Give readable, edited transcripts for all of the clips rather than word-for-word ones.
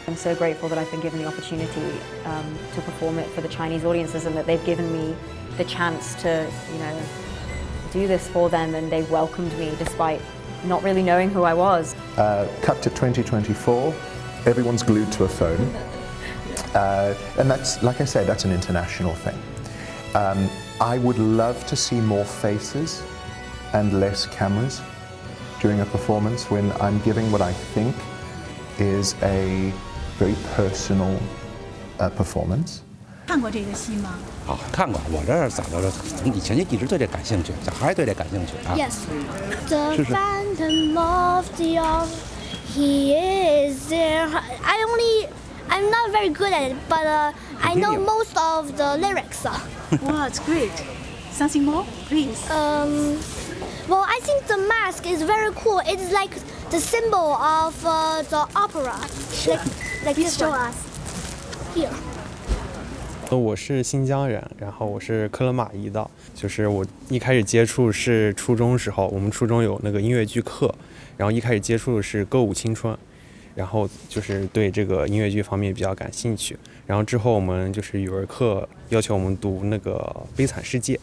I'm so grateful that I've been given the opportunity to perform it for the Chinese audiences and that they've given me the chance to, do this for them, and they've welcomed me despite not really knowing who I was. Cut to 2024, everyone's glued to a phone. And that's, like I said, that's an international thing. I would love to see more faces and less cameras during a performance when I'm giving what I think is a very personal performance. 看过这个戏吗？看过，我这儿早就以前就一直对这感兴趣，小孩对这感兴趣啊。Yes. The Phantom of the Opera, he is there. I'm not very good at it, but I know most of the lyrics. Wow, it's great. Something more, please. Well, I think the mask is very cool. It's like the symbol of the opera. Like Please this show one. us. Here. 我是新疆人，然后我是克勒玛依的。就是我一开始接触是初中时候，我们初中有那个音乐剧课，然后一开始接触的是歌舞青春，然后就是对这个音乐剧方面比较感兴趣。然后之后我们就是语文课要求我们读那个《悲惨世界》，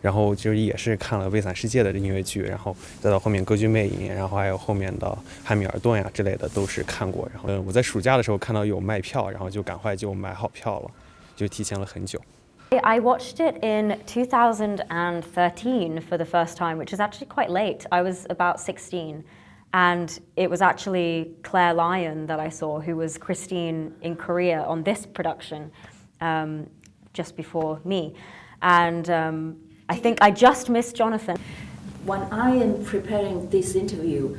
然后就是也是看了《悲惨世界》的音乐剧，然后再到后面《歌剧魅影》，然后还有后面的《汉密尔顿》呀之类的都是看过。然后我在暑假的时候看到有卖票，然后就赶快就买好票了。就提前了很久。I watched it in 2013 for the first time, which is actually quite late. I was about 16, and it was actually Claire Lyon that I saw, who was Christine in Korea on this production, just before me. And I think I just missed Jonathan. When I am preparing this interview,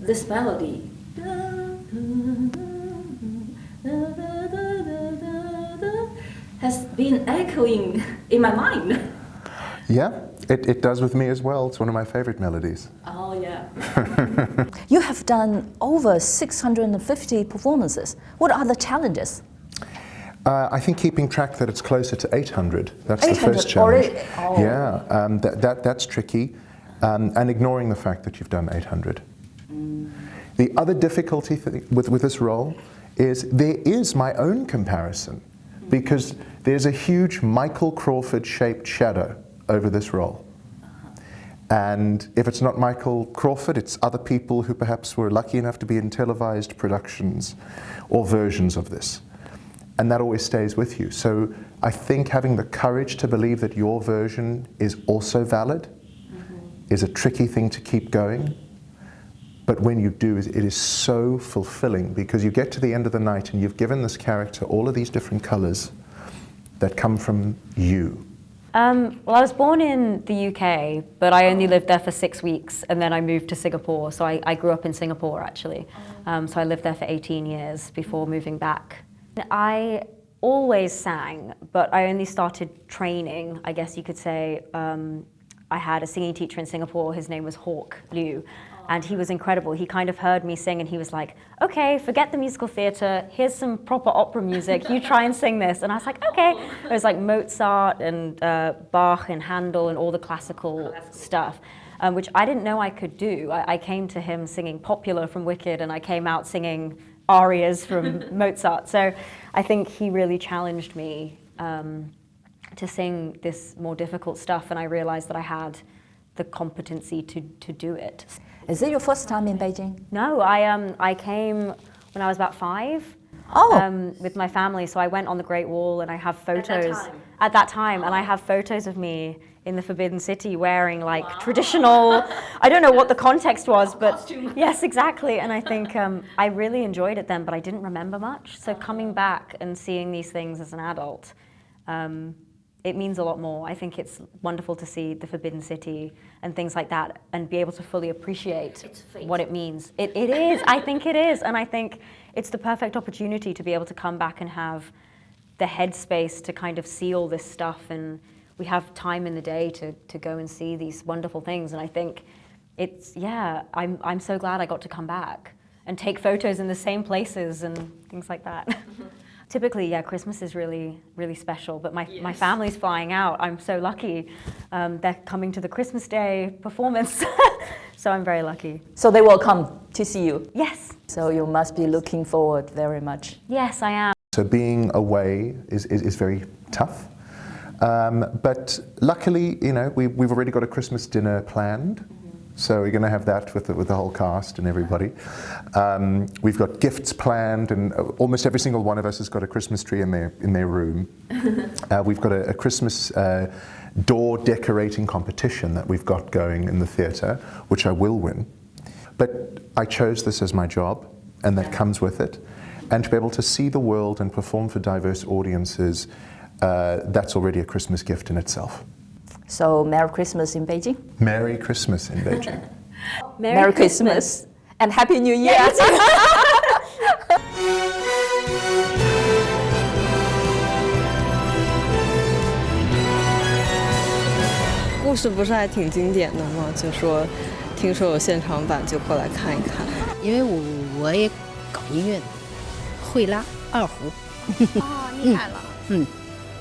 this melody has been echoing in my mind. Yeah, it does with me as well. It's one of my favorite melodies. Oh, yeah. You have done over 650 performances. What are the challenges? I think keeping track that it's closer to 800. That's 800 the first challenge. already? Oh. Yeah, that's tricky. And ignoring the fact that you've done 800. The other difficulty with this role is there is my own comparison, because there's a huge Michael Crawford-shaped shadow over this role. And if it's not Michael Crawford, it's other people who perhaps were lucky enough to be in televised productions or versions of this. And that always stays with you. So I think having the courage to believe that your version is also valid is a tricky thing to keep going. But when you do, it is so fulfilling, because you get to the end of the night and you've given this character all of these different colors that come from you. Well, I was born in the UK, but I only lived there for 6 weeks, and then I moved to Singapore. So I grew up in Singapore, actually. So I lived there for 18 years before moving back. I always sang, but I only started training, I guess you could say. I had a singing teacher in Singapore. His name was Hawk Liu. And he was incredible. He kind of heard me sing and he was like, okay, forget the musical theatre, here's some proper opera music, you try and sing this. And I was like, okay. It was like Mozart and Bach and Handel and all the classical stuff, which I didn't know I could do. I came to him singing Popular from Wicked, and I came out singing arias from Mozart. So I think he really challenged me to sing this more difficult stuff, and I realized that I had the competency to do it. Is it your first time in Beijing? No, I came when I was about 5 with my family. So I went on the Great Wall, and I have photos at that time, and I have photos of me in the Forbidden City wearing like traditional, I don't know what the context was, but costume. Yes, exactly. And I think I really enjoyed it then, but I didn't remember much. So coming back and seeing these things as an adult, it means a lot more. I think it's wonderful to see the Forbidden City and things like that and be able to fully appreciate what it means. It is, I think it is. And I think it's the perfect opportunity to be able to come back and have the headspace to kind of see all this stuff, and we have time in the day to go and see these wonderful things. And I think it's, yeah, I'm so glad I got to come back and take photos in the same places and things like that. Typically, yeah, Christmas is really, really special, but my family's flying out. I'm so lucky. They're coming to the Christmas Day performance. So I'm very lucky. So they will come to see you. Yes. So you must be looking forward very much. Yes, I am. So being away is very tough. But luckily, you know, we've already got a Christmas dinner planned. So we're going to have that with the whole cast and everybody. We've got gifts planned, and almost every single one of us has got a Christmas tree in their room. We've got a Christmas door decorating competition that we've got going in the theatre, which I will win. But I chose this as my job, and that comes with it. And to be able to see the world and perform for diverse audiences, that's already a Christmas gift in itself. So Merry Christmas in Beijing. Merry Christmas in Beijing. Merry Christmas and Happy New Year. Yeah, 故事不是还挺经典的吗？就说听说有现场版，就过来看一看。因为我也搞音乐的，会拉二胡。哦，厉害了。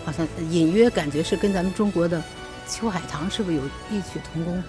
好像隐约感觉是跟咱们中国的秋海棠是不是有异曲同工？